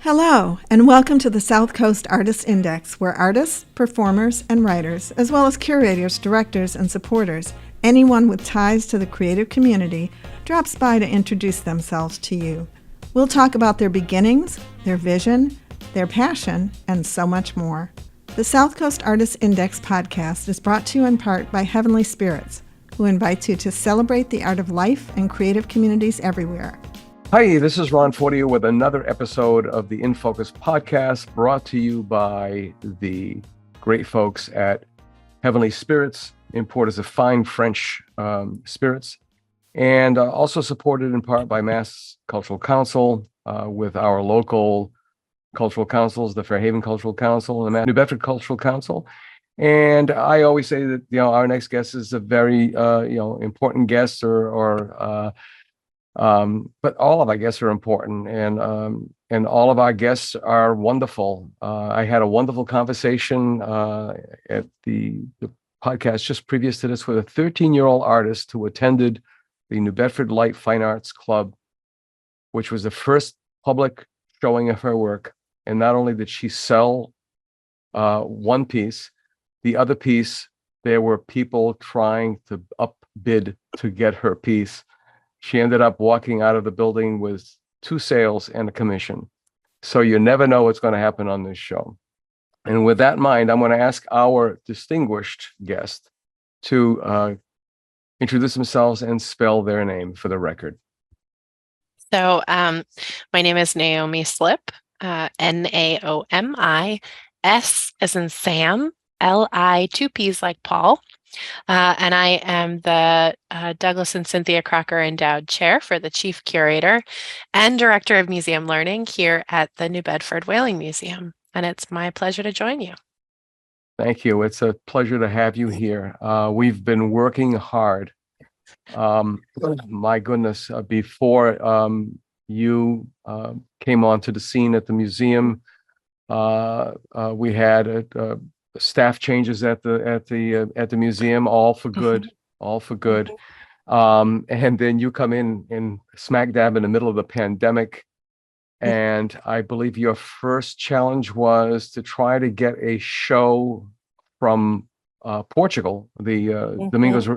Hello, and welcome to the South Coast Artists Index, where artists, performers, and writers, as well as curators, directors, and supporters, anyone with ties to the creative community, drops by to introduce themselves to you. We'll talk about their beginnings, their vision, their passion, and so much more. The South Coast Artists Index podcast is brought to you in part by Heavenly Spirits, who invites you to celebrate the art of life and creative communities everywhere. Hi, this is Ron Fortier with another episode of the In Focus podcast, brought to you by the great folks at Heavenly Spirits, importers of fine French spirits, and also supported in part by Mass Cultural Council with our local cultural councils, the Fairhaven Cultural Council and the New Bedford Cultural Council. And I always say that our next guest is a very important guest, but all of our guests are important, and all of our guests are wonderful. I had a wonderful conversation at the podcast just previous to this with a 13-year-old artist who attended the New Bedford Light Fine Arts Club, which was the first public showing of her work. And not only did she sell one piece, the other piece, there were people trying to upbid to get her piece. She ended up walking out of the building with 2 sales and a commission. So you never know what's going to happen on this show. And with that in mind, I'm going to ask our distinguished guest to introduce themselves and spell their name for the record. So my name is Naomi Slipp, Naomi, S as in Sam, Li, 2 P's like Paul. And I am the Douglas and Cynthia Crocker Endowed Chair for the Chief Curator and Director of Museum Learning here at the New Bedford Whaling Museum. And it's my pleasure to join you. Thank you. It's a pleasure to have you here. We've been working hard. My goodness, before you came onto the scene at the museum, we had staff changes at the museum, all for good, all for good. And then you come in smack dab in the middle of the pandemic. And I believe your first challenge was to try to get a show from Portugal, the Domingos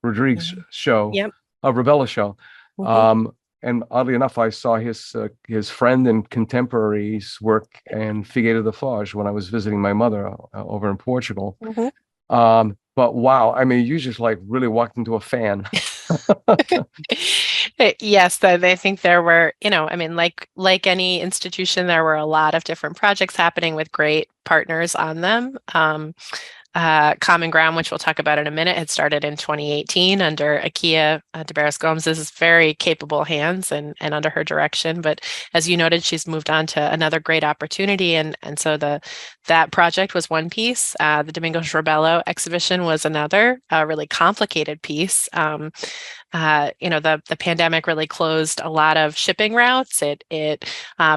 Rodrigues show, Ravella show. And oddly enough, I saw his friend and contemporary's work in Figueira da Foz when I was visiting my mother over in Portugal. But wow, I mean, you just like really walked into a fan. Yes, I think there were, like any institution, there were a lot of different projects happening with great partners on them. Common Ground, which we'll talk about in a minute, had started in 2018 under Akia de Barros Gomez's very capable hands and under her direction. But as you noted, she's moved on to another great opportunity. And so that project was one piece. The Domingos Rebello exhibition was another really complicated piece. The pandemic really closed a lot of shipping routes. It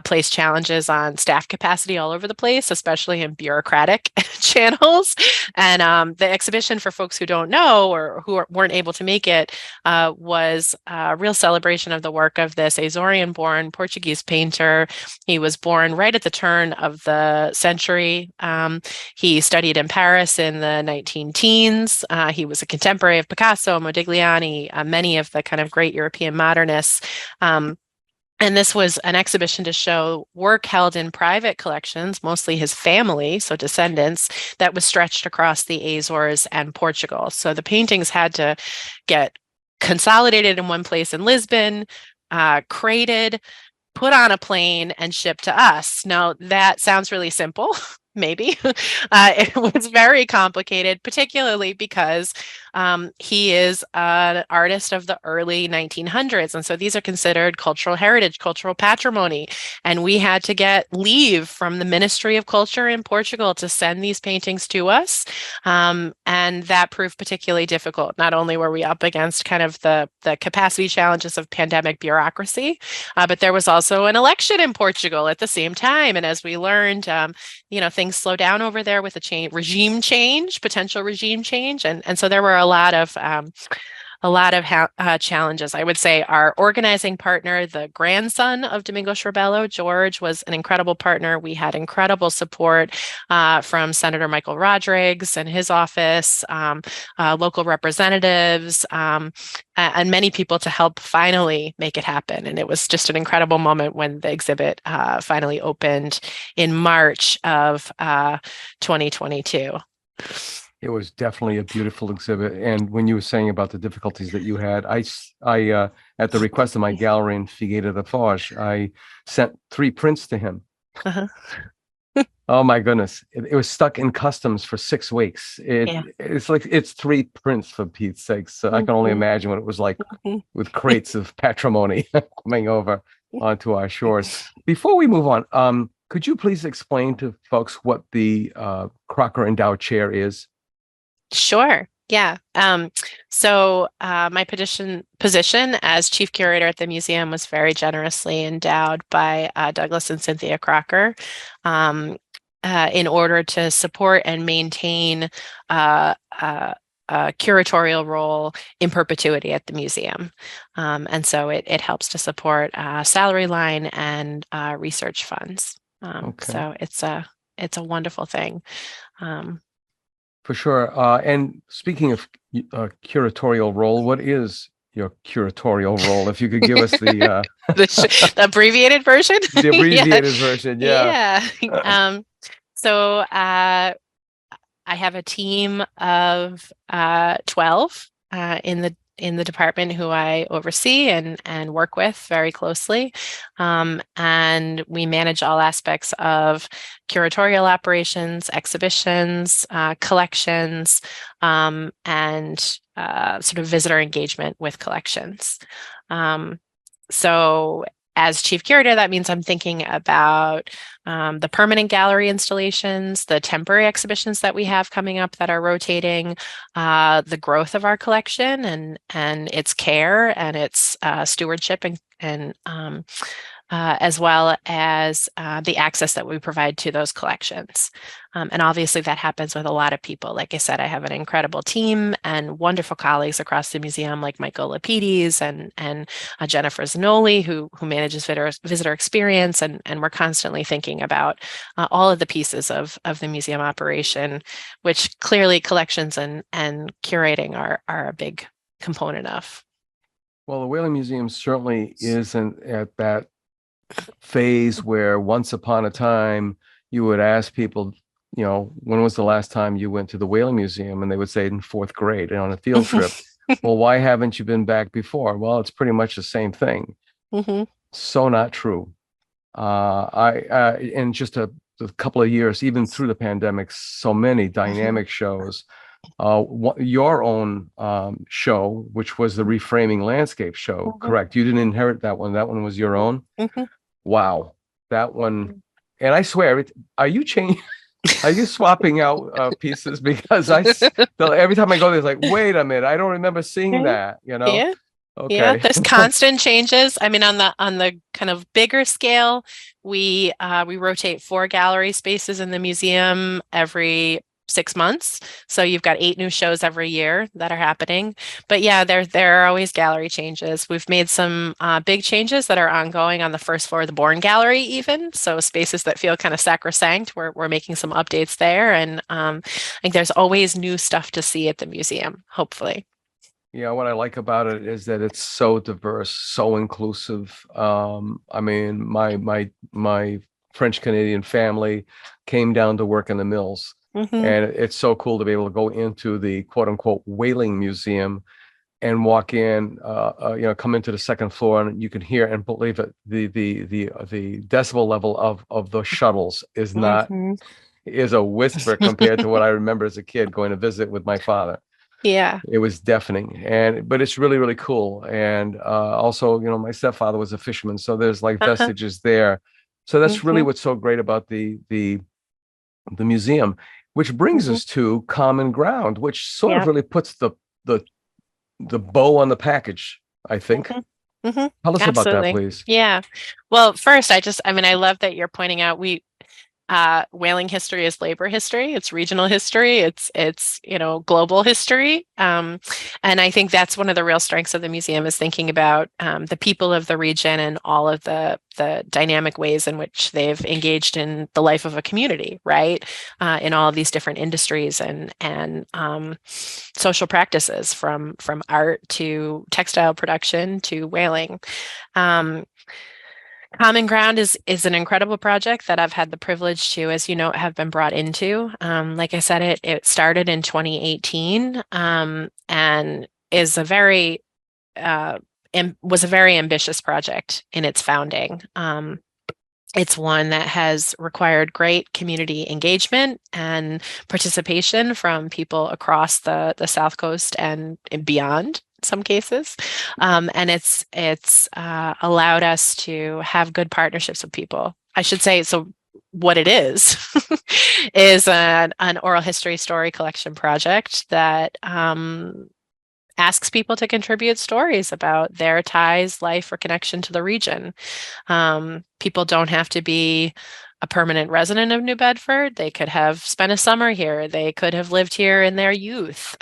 placed challenges on staff capacity all over the place, especially in bureaucratic channels. And the exhibition, for folks who don't know or who weren't able to make it, was a real celebration of the work of this Azorian-born Portuguese painter. He was born right at the turn of the century. He studied in Paris in the 19-teens. He was a contemporary of Picasso, Modigliani, many of the kind of great European modernists. And this was an exhibition to show work held in private collections, mostly his family, so descendants, that was stretched across the Azores and Portugal. So the paintings had to get consolidated in one place in Lisbon, crated, put on a plane, and shipped to us. Now, that sounds really simple. Maybe. It was very complicated, particularly because he is an artist of the early 1900s. And so these are considered cultural heritage, cultural patrimony. And we had to get leave from the Ministry of Culture in Portugal to send these paintings to us. And that proved particularly difficult. Not only were we up against kind of the capacity challenges of pandemic bureaucracy, but there was also an election in Portugal at the same time. And as we learned, things slow down over there with potential regime change. And so there were a lot of a lot of challenges. I would say our organizing partner, the grandson of Domingo Schirbello, George, was an incredible partner. We had incredible support from Senator Michael Rodrigues and his office, local representatives, and many people to help finally make it happen. And it was just an incredible moment when the exhibit finally opened in March of 2022. It was definitely a beautiful exhibit. And when you were saying about the difficulties that you had, I at the request of my gallery in Figueira da Foz, I sent 3 prints to him. Uh-huh. Oh my goodness. It was stuck in customs for 6 weeks. It's like, it's 3 prints for Pete's sake. So I can only imagine what it was like with crates of patrimony coming over onto our shores. Before we move on, could you please explain to folks what the Crocker Endowed Chair is? Sure. Yeah. So my position as chief curator at the museum was very generously endowed by Douglas and Cynthia Crocker in order to support and maintain a curatorial role in perpetuity at the museum. And so it helps to support salary line and research funds. So it's a wonderful thing. For sure. And speaking of curatorial role, what is your curatorial role? If you could give us the the abbreviated version. The abbreviated version, yeah. So I have a team of 12 in the department who I oversee and work with very closely. And we manage all aspects of curatorial operations, exhibitions, collections, and sort of visitor engagement with collections. So as chief curator, that means I'm thinking about the permanent gallery installations, the temporary exhibitions that we have coming up that are rotating, the growth of our collection and its care and its stewardship and as well as the access that we provide to those collections. And obviously that happens with a lot of people. Like I said, I have an incredible team and wonderful colleagues across the museum, like Michael Lapides and Jennifer Zanoli, who manages visitor experience. And we're constantly thinking about all of the pieces of the museum operation, which clearly collections and curating are a big component of. Well, the Whaling Museum certainly isn't at that phase where once upon a time you would ask people, when was the last time you went to the Whaling Museum? And they would say in 4th grade and on a field trip. Well, why haven't you been back before? Well, it's pretty much the same thing. So not true. In just a couple of years, even through the pandemic, so many dynamic shows. Your own show, which was the Reframing Landscape show, correct? You didn't inherit that one. That one was your own. Wow, that one. And I swear, are you changing? Are you swapping out pieces? Because every time I go there, it's like, wait a minute, I don't remember seeing that. Yeah. Okay. Yeah, there's constant changes. I mean, on the kind of bigger scale, we rotate 4 gallery spaces in the museum every 6 months. So you've got 8 new shows every year that are happening. But yeah, there are always gallery changes. We've made some big changes that are ongoing on the first floor of the Bourne Gallery even. So spaces that feel kind of sacrosanct, we're making some updates there. And I think there's always new stuff to see at the museum, hopefully. Yeah, what I like about it is that it's so diverse, so inclusive. I mean, my French Canadian family came down to work in the mills. And it's so cool to be able to go into the quote unquote Whaling Museum and walk in, come into the 2nd floor and you can hear and believe it. The decibel level of those shuttles is a whisper compared to what I remember as a kid going to visit with my father. Yeah, it was deafening, but it's really, really cool. And also, my stepfather was a fisherman, so there's like vestiges there. So that's really what's so great about the museum. Which brings us to Common Ground, which sort of really puts the bow on the package, I think. Tell us about that, please. Yeah. Well, first, I love that you're pointing out whaling history is labor history, it's regional history, it's global history, and I think that's one of the real strengths of the museum is thinking about the people of the region and all of the dynamic ways in which they've engaged in the life of a community, right? In all of these different industries and social practices, from art to textile production to whaling. Common Ground is an incredible project that I've had the privilege to, as you know, have been brought into. Like I said, it started in 2018 and is was a very ambitious project in its founding. It's one that has required great community engagement and participation from people across the South Coast and beyond in some cases. And it's allowed us to have good partnerships with people. I should say, so what it is is an oral history story collection project that asks people to contribute stories about their ties, life, or connection to the region. People don't have to be a permanent resident of New Bedford. They could have spent a summer here. They could have lived here in their youth.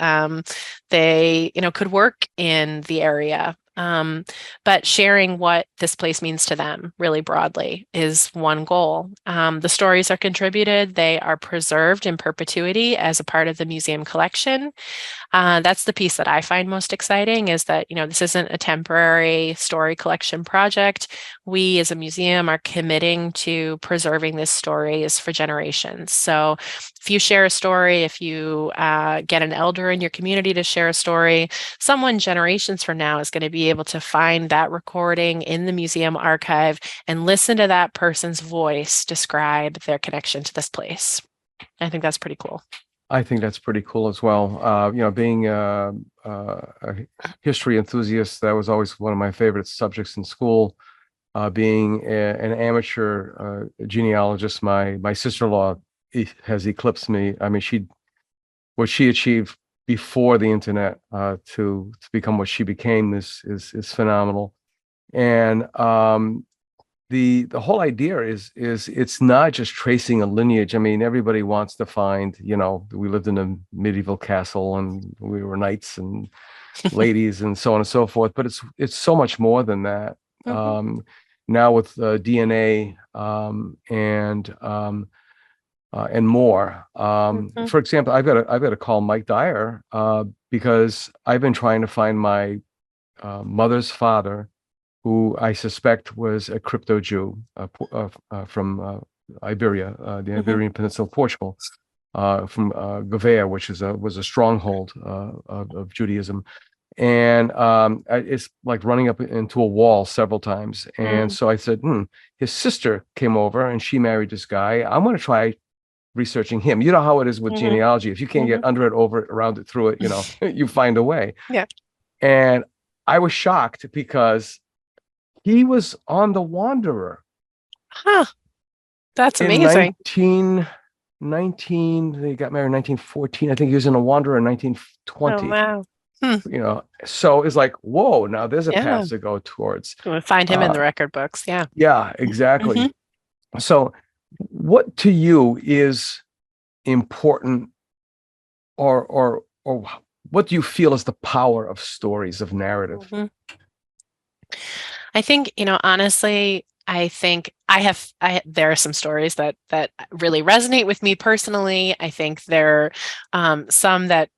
They, could work in the area. But sharing what this place means to them really broadly is one goal. The stories are contributed. They are preserved in perpetuity as a part of the museum collection. That's the piece that I find most exciting, is that, this isn't a temporary story collection project. We as a museum are committing to preserving these stories for generations. So if you share a story, if you get an elder in your community to share a story, someone generations from now is going to be able to find that recording in the museum archive and listen to that person's voice describe their connection to this place. I think that's pretty cool. I think that's pretty cool as well. Being a history enthusiast, that was always one of my favorite subjects in school. Being an amateur genealogist, my sister-in-law has eclipsed me. I mean, what she achieved before the internet to become what she became is phenomenal. And the whole idea is it's not just tracing a lineage. I mean, everybody wants to find, we lived in a medieval castle and we were knights and ladies and so on and so forth, but it's so much more than that. Mm-hmm. Now with DNA and more. Mm-hmm. For example, I've got to call Mike Dyer because I've been trying to find my mother's father, who I suspect was a crypto Jew from Iberia, the Iberian Peninsula of Portugal, from Gouveia, which was a stronghold of Judaism. And it's like running up into a wall several times. And so I said, his sister came over and she married this guy. I'm going to try researching him. You know how it is with genealogy. If you can't get under it, over it, around it, through it, you find a way. Yeah. And I was shocked because he was on The Wanderer. Huh. That's amazing. In 1919, they got married in 1914. I think he was in The Wanderer in 1920. Oh, wow. So it's like, whoa, now there's a path to go towards. We'll find him in the record books. Yeah. Yeah, exactly. So what to you is important, or what do you feel is the power of stories, of narrative? I think, honestly, I think there are some stories that really resonate with me personally. I think there are some that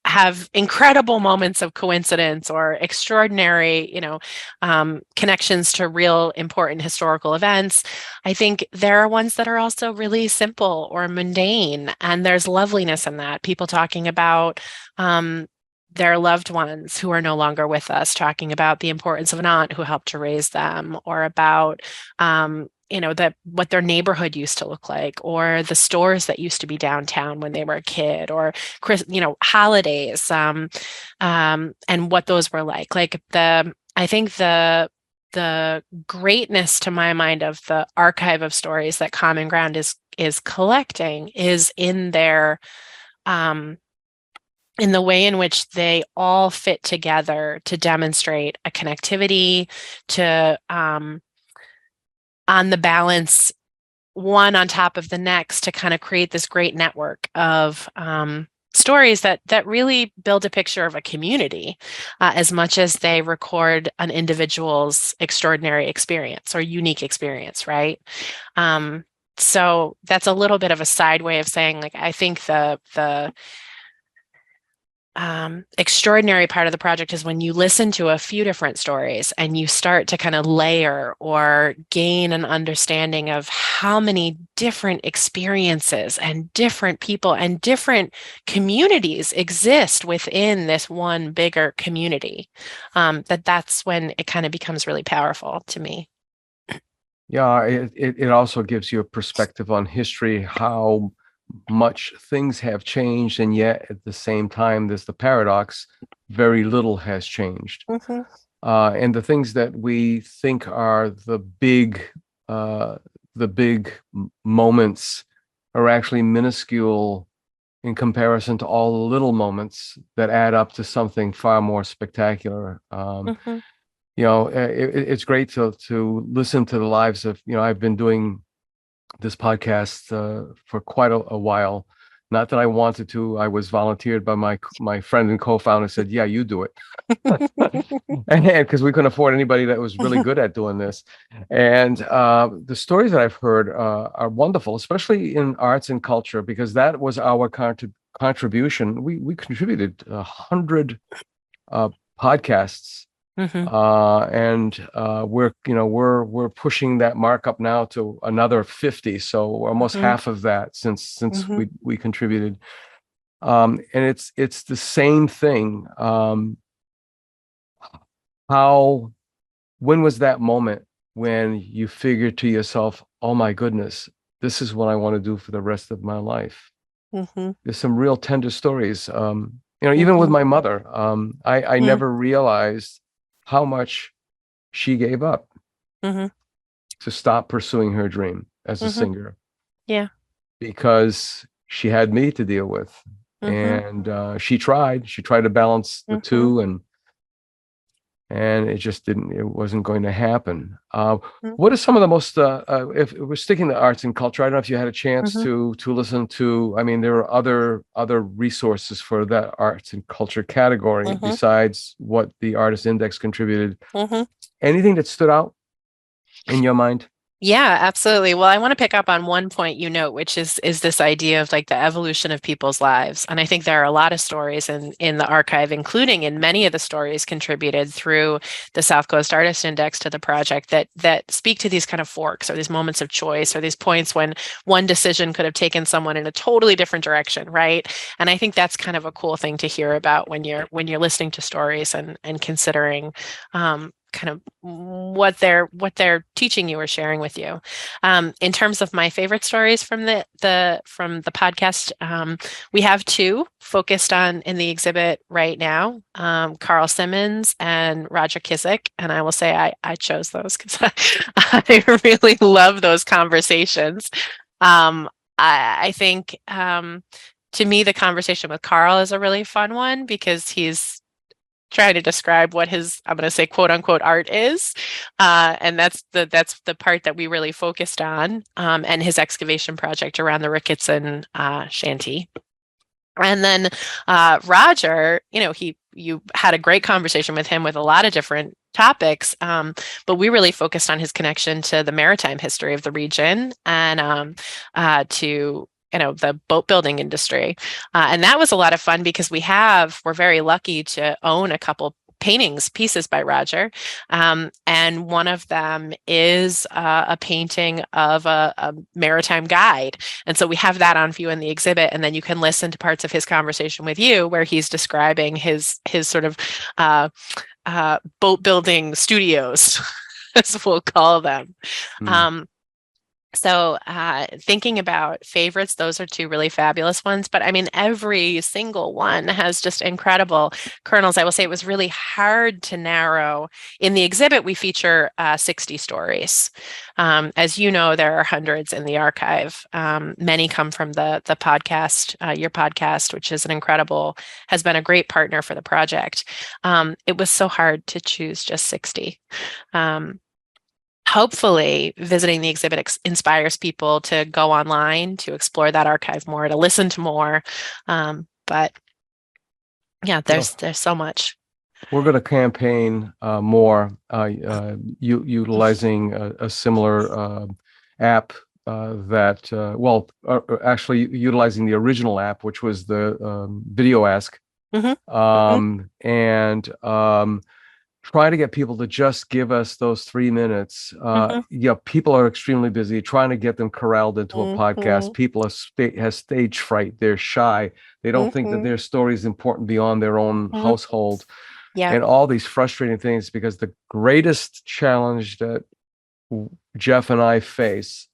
have incredible moments of coincidence or extraordinary, connections to real important historical events. I think there are ones that are also really simple or mundane, and there's loveliness in that. People talking about their loved ones who are no longer with us, talking about the importance of an aunt who helped to raise them, or about what their neighborhood used to look like, or the stores that used to be downtown when they were a kid, or holidays, and what those were like. I think the greatness, to my mind, of the archive of stories that Common Ground is collecting is in their in the way in which they all fit together to demonstrate a connectivity, to on the balance one on top of the next to kind of create this great network of stories that really build a picture of a community as much as they record an individual's extraordinary experience or unique experience, right? So that's a little bit of a side way of saying, like, I think the extraordinary part of the project is when you listen to a few different stories and you start to kind of layer or gain an understanding of how many different experiences and different people and different communities exist within this one bigger community. That's when it kind of becomes really powerful to me. Yeah, it also gives you a perspective on history, how much things have changed, and yet at the same time, there's the paradox, very little has changed. And the things that we think are the big moments are actually minuscule in comparison to all the little moments that add up to something far more spectacular. It's great to listen to the lives of, I've been doing this podcast for quite a while. Not that I wanted to. I was volunteered by my friend and co-founder, said, yeah, you do it. And because we couldn't afford anybody that was really good at doing this. And the stories that I've heard are wonderful, especially in arts and culture, because that was our contribution. We contributed 100 podcasts. And we're pushing that mark up now to another 50, so almost half of that since we contributed. And it's the same thing. When was that moment when you figured to yourself, oh my goodness, this is what I want to do for the rest of my life? There's some real tender stories. Even with my mother, I never realized how much she gave up to stop pursuing her dream as a singer. Yeah. Because she had me to deal with. And she tried to balance the two, and it wasn't going to happen. What are some of the most, if we're sticking to arts and culture, I don't know if you had a chance to listen to, there are other resources for that arts and culture category besides what the Artist Index contributed. Anything that stood out in your mind? Yeah, absolutely. Well, I want to pick up on one point you note, which is this idea of like the evolution of people's lives. And I think there are a lot of stories in the archive, including in many of the stories contributed through the South Coast Artist Index to the project that speak to these kind of forks or these moments of choice or these points when one decision could have taken someone in a totally different direction, right? And I think that's kind of a cool thing to hear about when you're listening to stories and considering kind of what they're teaching you or sharing with you. In terms of my favorite stories from the podcast, we have two focused on in the exhibit right now, Carl Simmons and Roger Kizik. And I will say I chose those because I really love those conversations. I think to me, the conversation with Carl is a really fun one because he's trying to describe what his, I'm going to say, quote unquote, art is. And that's the part that we really focused on, and his excavation project around the Ricketson shanty. And then Roger, you had a great conversation with him with a lot of different topics, but we really focused on his connection to the maritime history of the region and to the boat building industry. And that was a lot of fun because we're very lucky to own a couple pieces by Roger. And one of them is a painting of a maritime guide. And so we have that on view in the exhibit. And then you can listen to parts of his conversation with you where he's describing his sort of boat building studios, as we'll call them. So thinking about favorites, those are two really fabulous ones. But every single one has just incredible kernels. I will say it was really hard to narrow. In the exhibit, we feature 60 stories. As you know, there are hundreds in the archive. Many come from the podcast, your podcast, which is has been a great partner for the project. It was so hard to choose just 60. hopefully visiting the exhibit inspires people to go online, to explore that archive more, to listen to more. But yeah, there's so much. We're going to campaign more utilizing a similar app actually utilizing the original app, which was the Video Ask, and try to get people to just give us those 3 minutes. Yeah, people are extremely busy. Trying to get them corralled into a podcast. People have stage fright. They're shy. They don't think that their story is important beyond their own household. Yeah. And all these frustrating things, because the greatest challenge that Jeff and I face,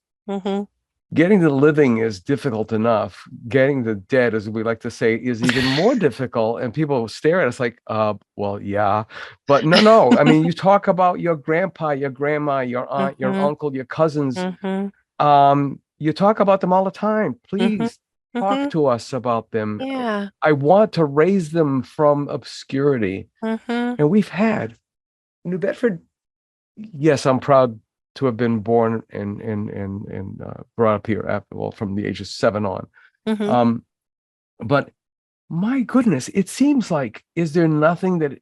getting the living is difficult enough. Getting the dead, as we like to say, is even more difficult. And people stare at us like, well, yeah, but no. I mean, you talk about your grandpa, your grandma, your aunt, your uncle, your cousins. You talk about them all the time. Please talk to us about them. Yeah. I want to raise them from obscurity. And we've had New Bedford. Yes, I'm proud to have been born and brought up here from the age of 7 on. But my goodness, it seems like, is there nothing that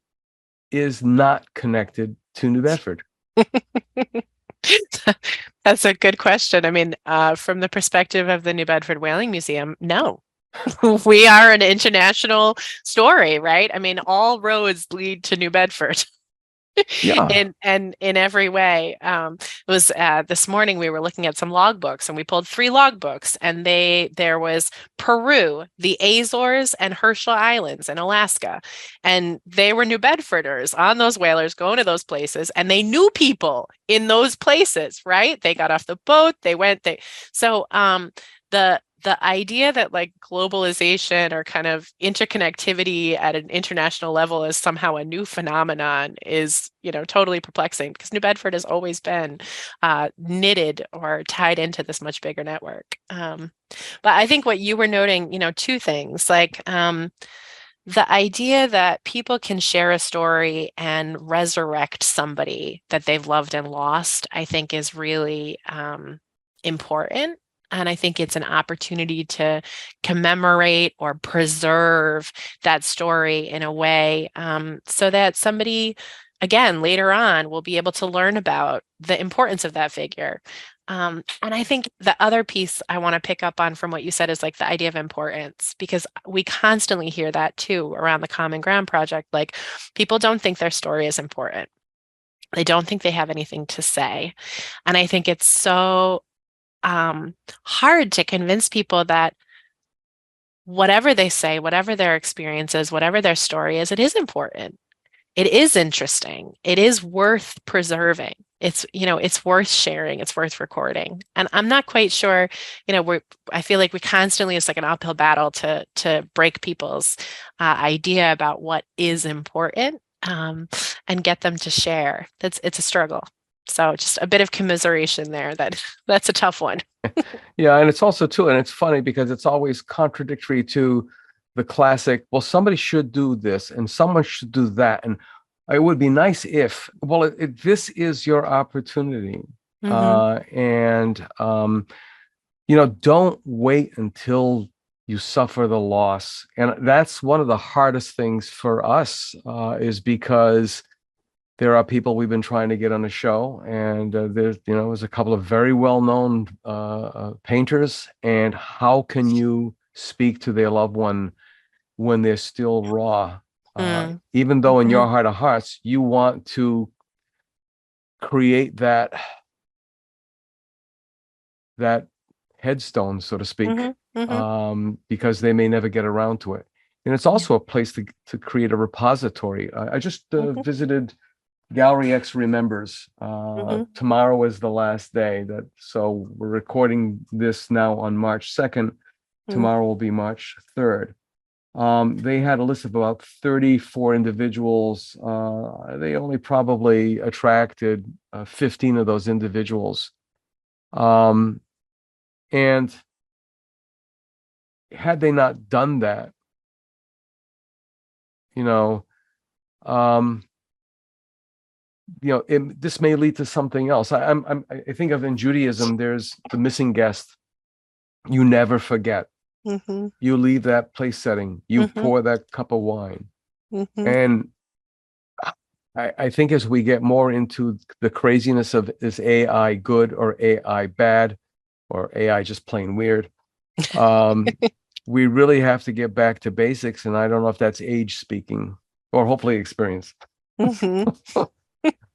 is not connected to New Bedford? That's a good question. I mean, from the perspective of the New Bedford Whaling Museum, no. We are an international story, right? I mean, all roads lead to New Bedford. Yeah. in every way. It was this morning we were looking at some logbooks, and we pulled 3 logbooks, and there was Peru, the Azores, and Herschel Islands in Alaska, and they were New Bedforders on those whalers going to those places, and they knew people in those places, right? They got off the boat, the idea that like globalization or kind of interconnectivity at an international level is somehow a new phenomenon is, totally perplexing, because New Bedford has always been knitted or tied into this much bigger network. But I think what you were noting, 2 things, like the idea that people can share a story and resurrect somebody that they've loved and lost, I think is really important. And I think it's an opportunity to commemorate or preserve that story in a way so that somebody, again, later on will be able to learn about the importance of that figure. And I think the other piece I want to pick up on from what you said is like the idea of importance, because we constantly hear that too around the Common Ground Project. Like, people don't think their story is important. They don't think they have anything to say. And I think it's so hard to convince people that whatever they say, whatever their experience is, whatever their story is, it is important. It is interesting. It is worth preserving. It's worth sharing. It's worth recording. And I'm not quite sure, I feel like we constantly, it's like an uphill battle to break people's idea about what is important and get them to share. It's a struggle. So just a bit of commiseration there. That's a tough one. Yeah, and it's also too, and it's funny because it's always contradictory to the classic, well, somebody should do this and someone should do that. And it would be nice if, well, this is your opportunity. Don't wait until you suffer the loss. And that's one of the hardest things for us is because there are people we've been trying to get on the show, and there's a couple of very well-known painters. And how can you speak to their loved one when they're still raw? Even though in your heart of hearts, you want to create that headstone, so to speak, because they may never get around to it. And it's also a place to create a repository. I just visited Gallery X Remembers. Tomorrow is the last day. So we're recording this now on March 2nd. Tomorrow will be March 3rd. They had a list of about 34 individuals. They only probably attracted 15 of those individuals. And had they not done that, this may lead to something else. I think of in Judaism, there's the missing guest. You never forget. Mm-hmm. You leave that place setting. You Mm-hmm. pour that cup of wine. Mm-hmm. And I think as we get more into the craziness of, is AI good or AI bad or AI just plain weird, we really have to get back to basics. And I don't know if that's age speaking or hopefully experience. Mm-hmm.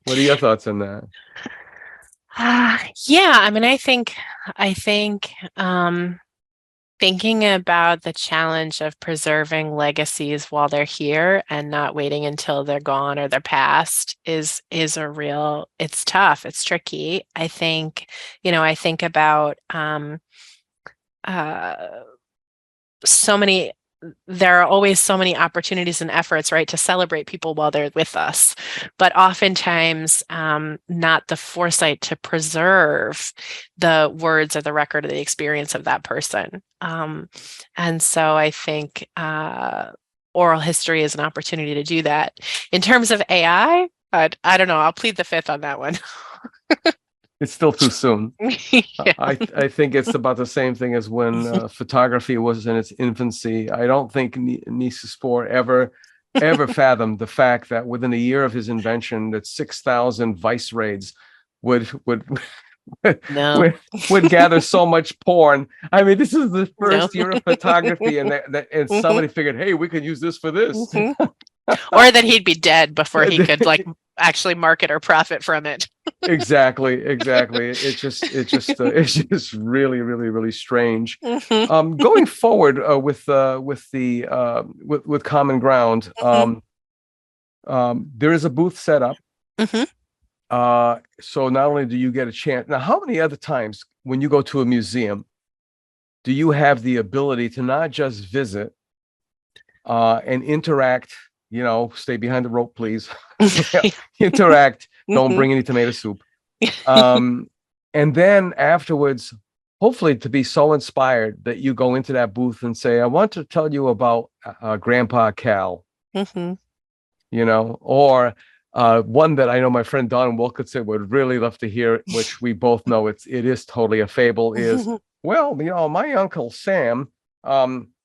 What are your thoughts on that? Yeah, I mean, I think thinking about the challenge of preserving legacies while they're here and not waiting until they're gone or they're past is it's tough, it's tricky. I think, I think about there are always so many opportunities and efforts, right, to celebrate people while they're with us, but oftentimes not the foresight to preserve the words or the record of the experience of that person. And so I think oral history is an opportunity to do that. In terms of AI, I don't know, I'll plead the fifth on that one. It's still too soon. Yeah. I think it's about the same thing as when photography was in its infancy. I don't think Niels Bohr ever fathomed the fact that within a year of his invention, that 6,000 vice raids would No. would gather so much porn. I mean, this is the first No. year of photography, and somebody figured, hey, we could use this for this. Mm-hmm. Or that he'd be dead before he could actually market or profit from it. Exactly. It's just really, really, really strange. Mm-hmm. Going forward with Common Ground, there is a booth set up. Mm-hmm. So not only do you get a chance now, how many other times when you go to a museum do you have the ability to not just visit and interact? Stay behind the rope, please. Interact. Don't bring any tomato soup. And then afterwards, hopefully to be so inspired that you go into that booth and say, I want to tell you about Grandpa Cal, Mm-hmm. Or one that I know my friend Don Wilkinson would really love to hear, which we both know it is totally a fable, is, well, my Uncle Sam,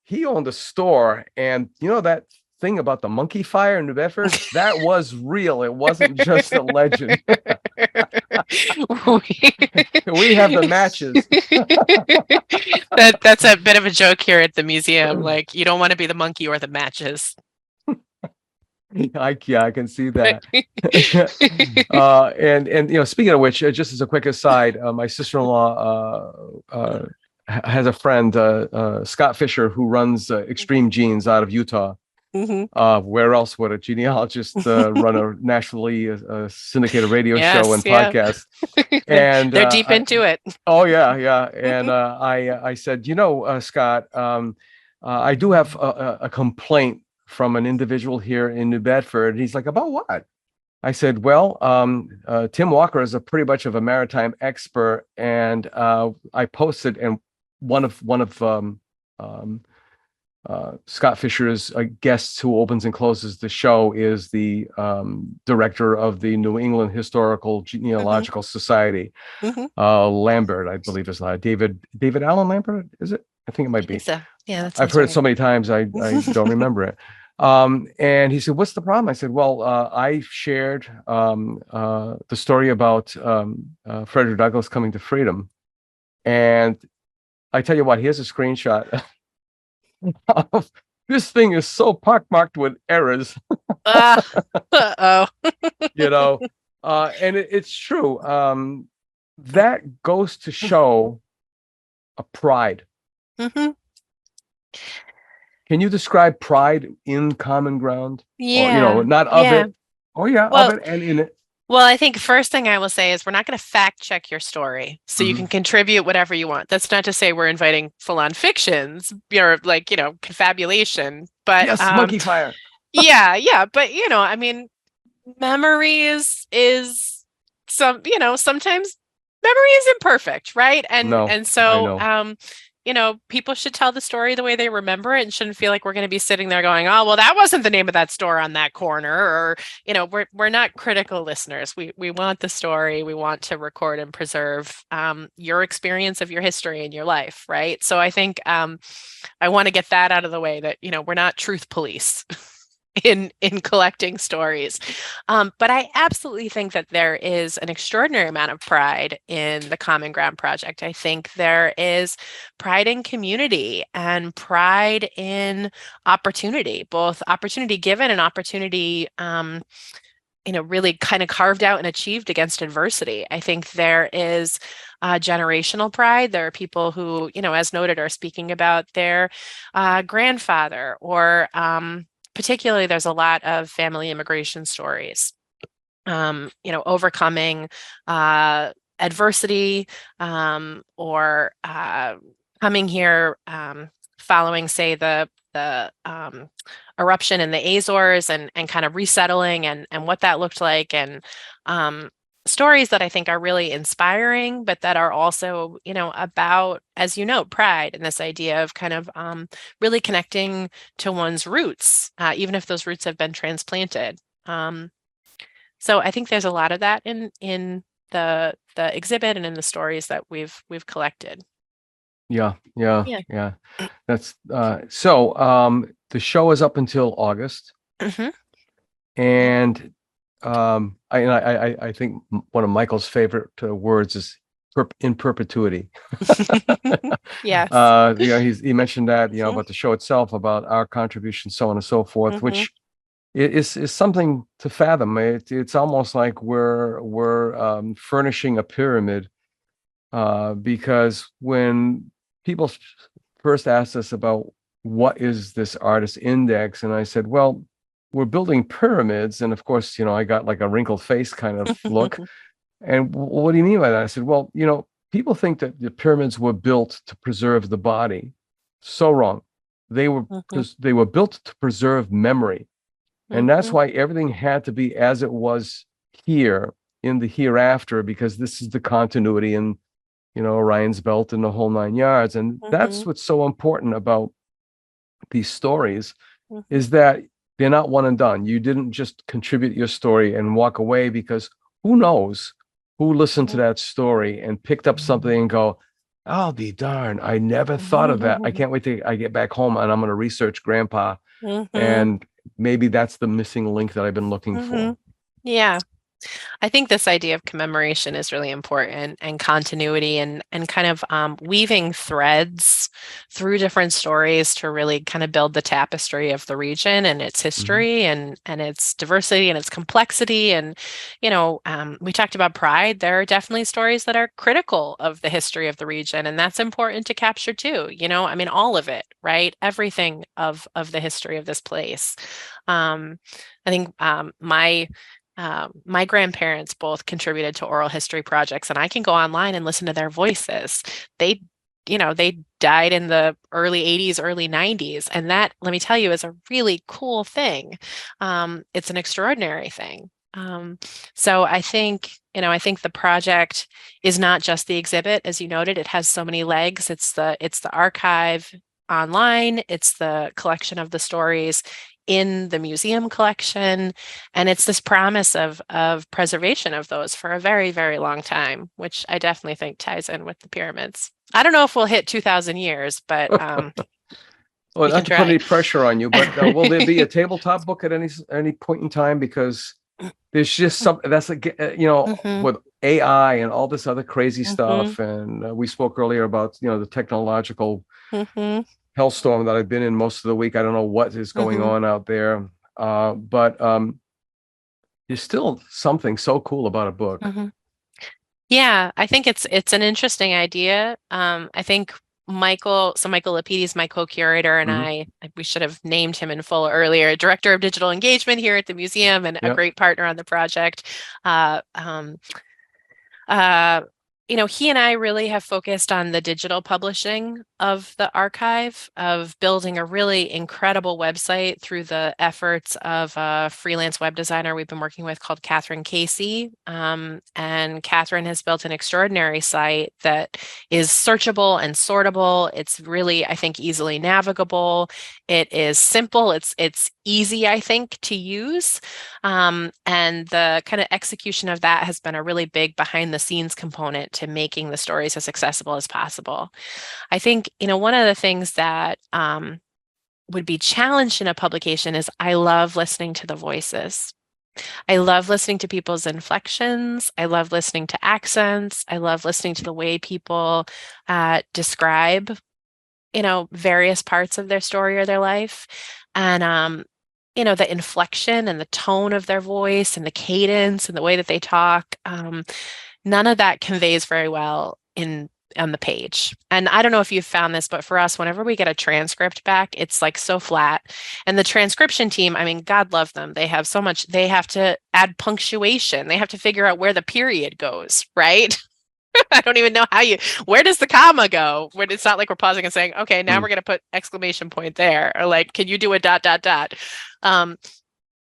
he owned a store, and that thing about the monkey fire in New Bedford, that was real. It wasn't just a legend. We have the matches. That's a bit of a joke here at the museum. Like, you don't want to be the monkey or the matches. I can see that. And speaking of which, just as a quick aside, my sister-in-law has a friend, Scott Fisher, who runs Extreme Genes out of Utah. Mm-hmm. Where else would a genealogist run a nationally syndicated radio show and podcast? And they're deep into it. Oh yeah. And I said, Scott, I do have a complaint from an individual here in New Bedford. And he's like, about what? I said, well, Tim Walker is a pretty much of a maritime expert, and I posted, and one of Scott Fisher's guests who opens and closes the show is the director of the New England Historical Genealogical Society, Lambert, I believe is David Allen Lambert, is it? I think it might be. So yeah, I've heard it so many times I don't remember it. And he said, what's the problem? I said, well, I shared the story about Frederick Douglass coming to freedom, and I tell you what, here's a screenshot. This thing is so pockmarked with errors. Uh-oh. And it's true. That goes to show a pride. Mm-hmm. Can you describe pride in Common Ground? Yeah. Or, not of it. Oh yeah, well, of it and in it. Well, I think first thing I will say is we're not going to fact check your story. So you can contribute whatever you want. That's not to say we're inviting full-on fictions or confabulation. But yes, monkey fire. yeah. But I mean, memory is sometimes memory is imperfect, right? And so people should tell the story the way they remember it and shouldn't feel like we're going to be sitting there going, oh, well, that wasn't the name of that store on that corner. Or, we're not critical listeners. We want the story. We want to record and preserve your experience of your history and your life, right? So I think I want to get that out of the way, that, we're not truth police. in collecting stories. But I absolutely think that there is an extraordinary amount of pride in the Common Ground Project. I think there is pride in community and pride in opportunity, both opportunity given and opportunity really kind of carved out and achieved against adversity. I think there is generational pride. There are people who, as noted, are speaking about their grandfather, or particularly there's a lot of family immigration stories, overcoming adversity, or coming here following, say, the eruption in the Azores, and kind of resettling and what that looked like, and stories that I think are really inspiring, but that are also, about, as you know, pride, and this idea of kind of really connecting to one's roots, even if those roots have been transplanted. So I think there's a lot of that in the exhibit and in the stories that we've collected. Yeah. That's so the show is up until August. Mm-hmm. And I think one of Michael's favorite words is in perpetuity. Yes. He mentioned that, about the show itself, about our contribution, so on and so forth, which is something to fathom. It's almost like we're furnishing a pyramid, because when people first asked us about what is this artist index, and I said, well, we're building pyramids. And of course, I got like a wrinkled face kind of look. And what do you mean by that? I said, well, people think that the pyramids were built to preserve the body. So wrong. They were built to preserve memory. And that's why everything had to be as it was here in the hereafter, because this is the continuity and, Orion's belt and the whole 9 yards. And that's what's so important about these stories, is that they're not one and done. You didn't just contribute your story and walk away, because who knows who listened to that story and picked up something and go, I'll be darned, I never thought of that. I can't wait till I get back home and I'm going to research Grandpa. And maybe that's the missing link that I've been looking for. Yeah. I think this idea of commemoration is really important, and continuity, and kind of weaving threads through different stories to really kind of build the tapestry of the region and its history and its diversity and its complexity. And, we talked about pride. There are definitely stories that are critical of the history of the region, and that's important to capture too. All of it, right? Everything of the history of this place. I think my grandparents both contributed to oral history projects, and I can go online and listen to their voices. They died in the early 80s, early 90s. And that, let me tell you, is a really cool thing. It's an extraordinary thing. So I think the project is not just the exhibit, as you noted. It has so many legs. It's the archive online. It's the collection of the stories in the museum collection, and it's this promise of preservation of those for a very, very long time, which I definitely think ties in with the pyramids. I don't know if we'll hit 2,000 years, but well, not to put any pressure on you, but will there be a tabletop book at any point in time? Because there's just something that's like, with AI and all this other crazy stuff, and we spoke earlier about the technological hellstorm that I've been in most of the week. I don't know what is going on out there, but there's still something so cool about a book. Yeah, I think it's an interesting idea. I think Michael Lapidis, my co-curator, and we should have named him in full earlier, Director of Digital Engagement here at the museum, and a great partner on the project. he and I really have focused on the digital publishing of the archive, of building a really incredible website through the efforts of a freelance web designer we've been working with called Cason. And Catherine has built an extraordinary site that is searchable and sortable. It's really, I think, easily navigable. It is simple. It's easy, I think, to use. And the kind of execution of that has been a really big behind the scenes component to making the stories as accessible as possible. I think, one of the things that would be challenged in a publication is I love listening to the voices. I love listening to people's inflections. I love listening to accents. I love listening to the way people describe, various parts of their story or their life. And, the inflection and the tone of their voice and the cadence and the way that they talk, none of that conveys very well on the page. And I don't know if you've found this, but for us, whenever we get a transcript back, it's like so flat. And the transcription team, I mean, God love them. They have so much, they have to add punctuation. They have to figure out where the period goes, right? I don't even know where does the comma go? When it's not like we're pausing and saying, okay, now we're going to put exclamation point there, or like, can you do a ...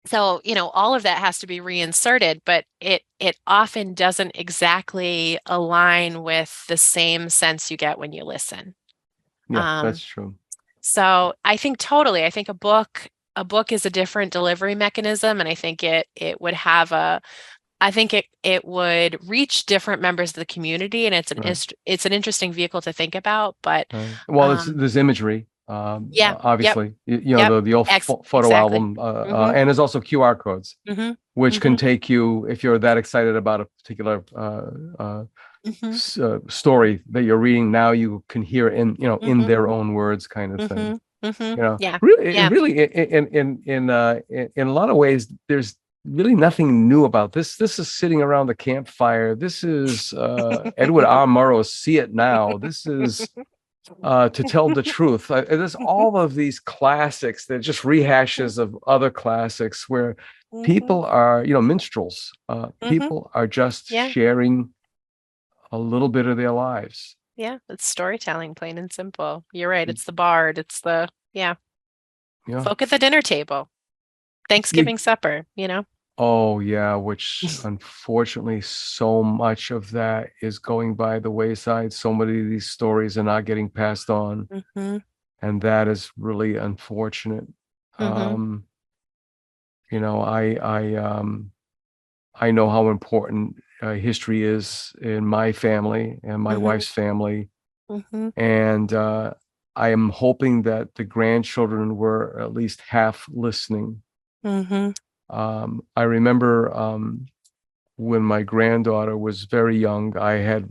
So, all of that has to be reinserted, but it often doesn't exactly align with the same sense you get when you listen. Yeah, that's true. So I think a book is a different delivery mechanism, and I think it would have it would reach different members of the community, and it's an interesting vehicle to think about. But well, there's imagery. Obviously, the old photo album, and there's also QR codes, which can take you, if you're that excited about a particular story that you're reading. Now you can hear in their own words, kind of thing. Really, in a lot of ways, there's really nothing new about this. This is sitting around the campfire. This is Edward R. Murrow's See It Now. This is To Tell the Truth. There's all of these classics that just rehashes of other classics where people are, minstrels. People are just sharing a little bit of their lives. Yeah, it's storytelling, plain and simple. You're right. It's the bard. It's the folk at the dinner table, Thanksgiving supper. Oh yeah, which unfortunately so much of that is going by the wayside. So many of these stories are not getting passed on, and that is really unfortunate. I know how important history is in my family and my wife's family, and I am hoping that the grandchildren were at least half listening. I remember when my granddaughter was very young, I had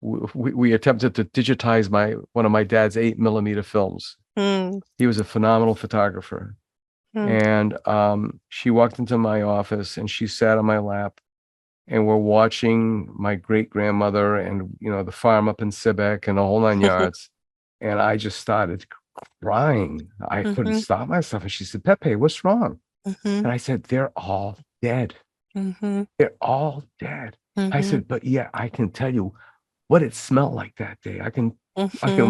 we attempted to digitize one of my dad's 8mm films. He was a phenomenal photographer. And she walked into my office and she sat on my lap, and we're watching my great grandmother and the farm up in Sibec and the whole 9 yards. And I just started crying. I couldn't stop myself. And she said, "Pepe, what's wrong?" And I said, "They're all dead. They're all dead." I said, "But yeah, I can tell you what it smelled like that day. I can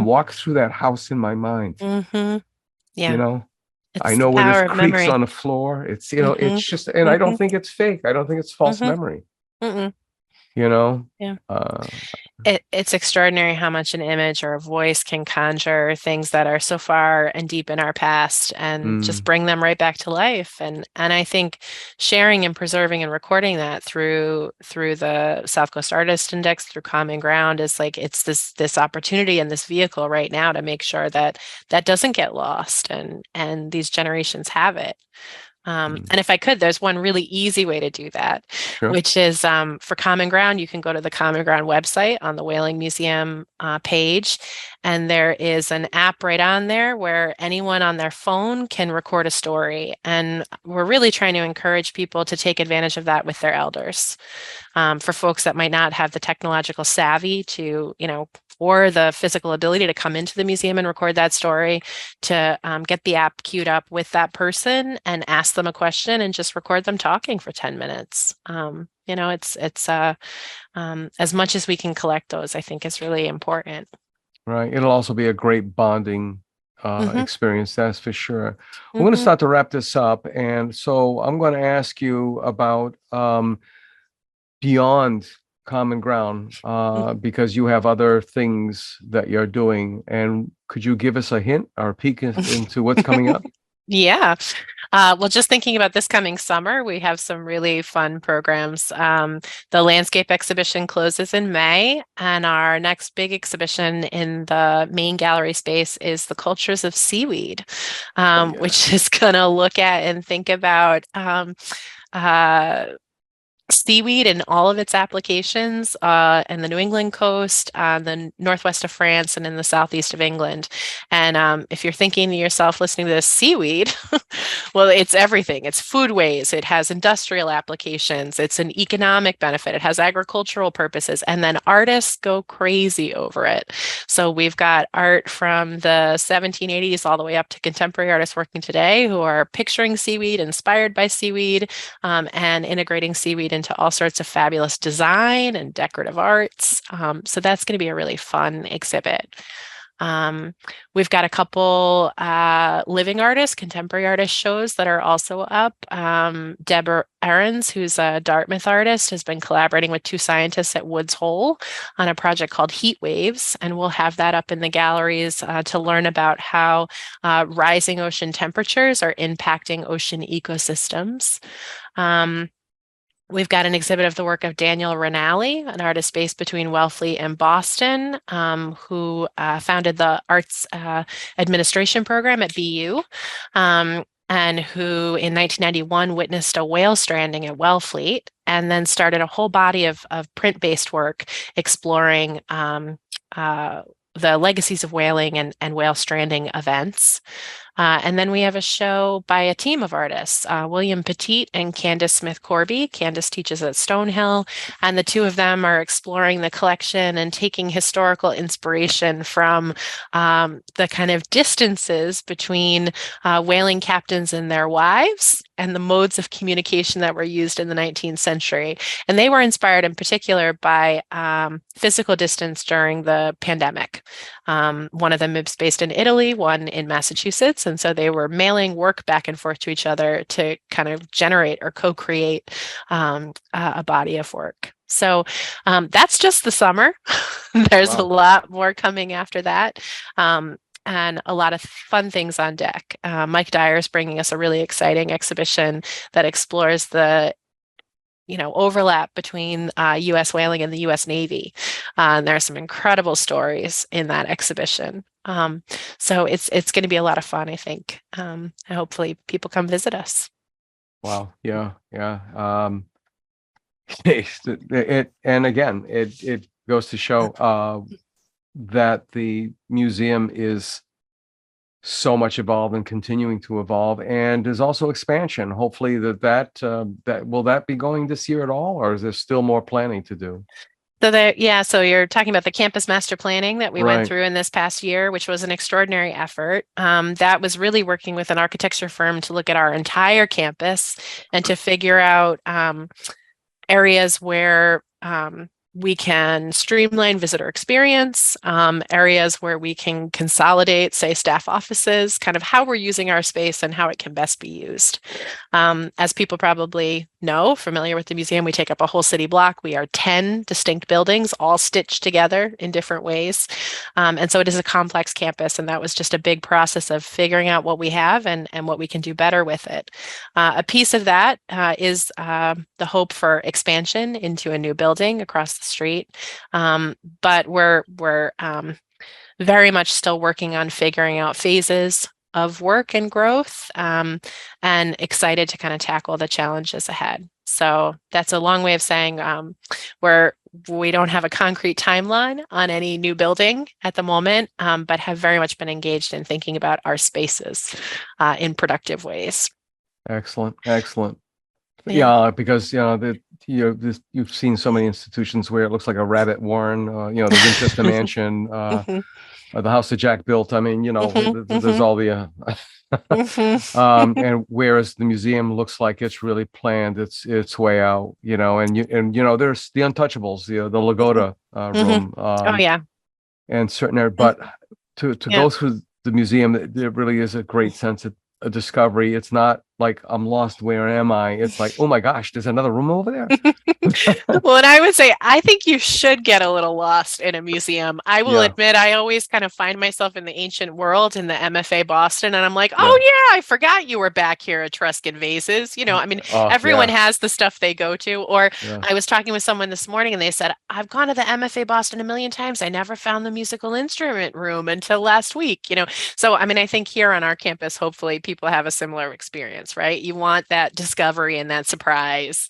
walk through that house in my mind. I know where there's creaks on the floor. It's it's just, and I don't think it's fake. I don't think it's false memory. It's extraordinary how much an image or a voice can conjure things that are so far and deep in our past and just bring them right back to life. And I think sharing and preserving and recording that through the South Coast Artist Index, through Common Ground, is like, it's this opportunity and this vehicle right now to make sure that doesn't get lost and these generations have it. And if I could, there's one really easy way to do that, which is for Common Ground, you can go to the Common Ground website on the Whaling Museum page, and there is an app right on there where anyone on their phone can record a story. And we're really trying to encourage people to take advantage of that with their elders. For folks that might not have the technological savvy to, or the physical ability to come into the museum and record that story, to get the app queued up with that person and ask them a question and just record them talking for 10 minutes. It's as much as we can collect those, I think is really important. Right. It'll also be a great bonding experience, that's for sure. We're going to start to wrap this up. And so I'm going to ask you about beyond Common Ground, because you have other things that you're doing. And could you give us a hint or a peek into what's coming up? Yeah. Well, just thinking about this coming summer, we have some really fun programs. The landscape exhibition closes in May, and our next big exhibition in the main gallery space is the Cultures of Seaweed, which is going to look at and think about seaweed and all of its applications in the New England coast, the northwest of France, and in the southeast of England. And if you're thinking to yourself, listening to this, seaweed, well, it's everything. It's foodways. It has industrial applications. It's an economic benefit. It has agricultural purposes. And then artists go crazy over it. So we've got art from the 1780s all the way up to contemporary artists working today who are picturing seaweed, inspired by seaweed, and integrating seaweed into all sorts of fabulous design and decorative arts. So that's going to be a really fun exhibit. We've got a couple living artists, contemporary artist shows that are also up. Deborah Ahrens, who's a Dartmouth artist, has been collaborating with two scientists at Woods Hole on a project called Heat Waves, and we'll have that up in the galleries to learn about how rising ocean temperatures are impacting ocean ecosystems. We've got an exhibit of the work of Daniel Rinaldi, an artist based between Wellfleet and Boston, who founded the Arts Administration program at BU, and who in 1991 witnessed a whale stranding at Wellfleet, and then started a whole body of print-based work exploring the legacies of whaling and whale stranding events. And then we have a show by a team of artists, William Petit and Candace Smith-Corby. Candace teaches at Stonehill, and the two of them are exploring the collection and taking historical inspiration from the kind of distances between whaling captains and their wives and the modes of communication that were used in the 19th century. And they were inspired in particular by physical distance during the pandemic. One of them is based in Italy, one in Massachusetts. And so they were mailing work back and forth to each other to kind of generate or co-create a body of work. So that's just the summer. There's a lot more coming after that. And a lot of fun things on deck. Mike Dyer is bringing us a really exciting exhibition that explores the overlap between U.S. whaling and the U.S. Navy. And there are some incredible stories in that exhibition. So it's going to be a lot of fun, I think. And hopefully people come visit us. Wow. Yeah. It goes to show that the museum is so much evolved and continuing to evolve, and there's also expansion. Hopefully that will that be going this year at all, or is there still more planning to do? So you're talking about the campus master planning that we went through in this past year, which was an extraordinary effort. That was really working with an architecture firm to look at our entire campus and to figure out areas where we can streamline visitor experience, areas where we can consolidate, say, staff offices, kind of how we're using our space and how it can best be used. As people probably know, familiar with the museum, we take up a whole city block. We are 10 distinct buildings, all stitched together in different ways. And so it is a complex campus, and that was just a big process of figuring out what we have and what we can do better with it. A piece of that is the hope for expansion into a new building across the street. But we're very much still working on figuring out phases of work and growth, and excited to kind of tackle the challenges ahead. So that's a long way of saying we don't have a concrete timeline on any new building at the moment, but have very much been engaged in thinking about our spaces in productive ways. Excellent. Yeah, because you've seen so many institutions where it looks like a rabbit warren, the Winchester Mansion, the house that Jack built. I mean, there's all the, and whereas the museum looks like it's really planned its way out, there's the untouchables, the Lagoda room, Oh yeah. and certain areas, but to go through the museum, there really is a great sense of a discovery. It's not like I'm lost, where am I? It's like, oh my gosh, there's another room over there. Well, and I would say, I think you should get a little lost in a museum. I will admit, I always kind of find myself in the ancient world in the MFA Boston, and I'm like, oh yeah, I forgot you were back here, Etruscan vases. Everyone has the stuff they go to. Or I was talking with someone this morning and they said, I've gone to the MFA Boston a million times. I never found the musical instrument room until last week, So, I think here on our campus, hopefully people have a similar experience, right? You want that discovery and that surprise,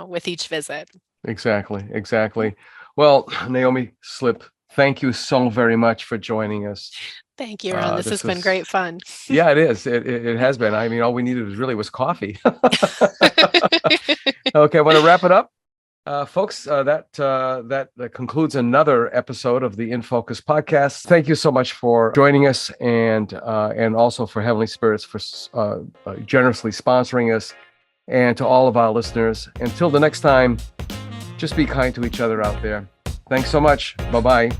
with each visit. Exactly. Well, Naomi Slipp, thank you so very much for joining us. Thank you, Ron. This has been great fun. Yeah, it is. It has been. All we needed was coffee. Okay, I want to wrap it up. Folks, that concludes another episode of the In Focus podcast. Thank you so much for joining us, and also for Heavenly Spirits for generously sponsoring us, and to all of our listeners. Until the next time, just be kind to each other out there. Thanks so much. Bye-bye.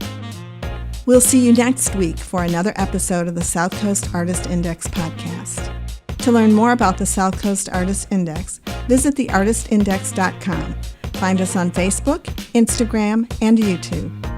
We'll see you next week for another episode of the South Coast Artist Index podcast. To learn more about the South Coast Artist Index, visit theartistindex.com. Find us on Facebook, Instagram, and YouTube.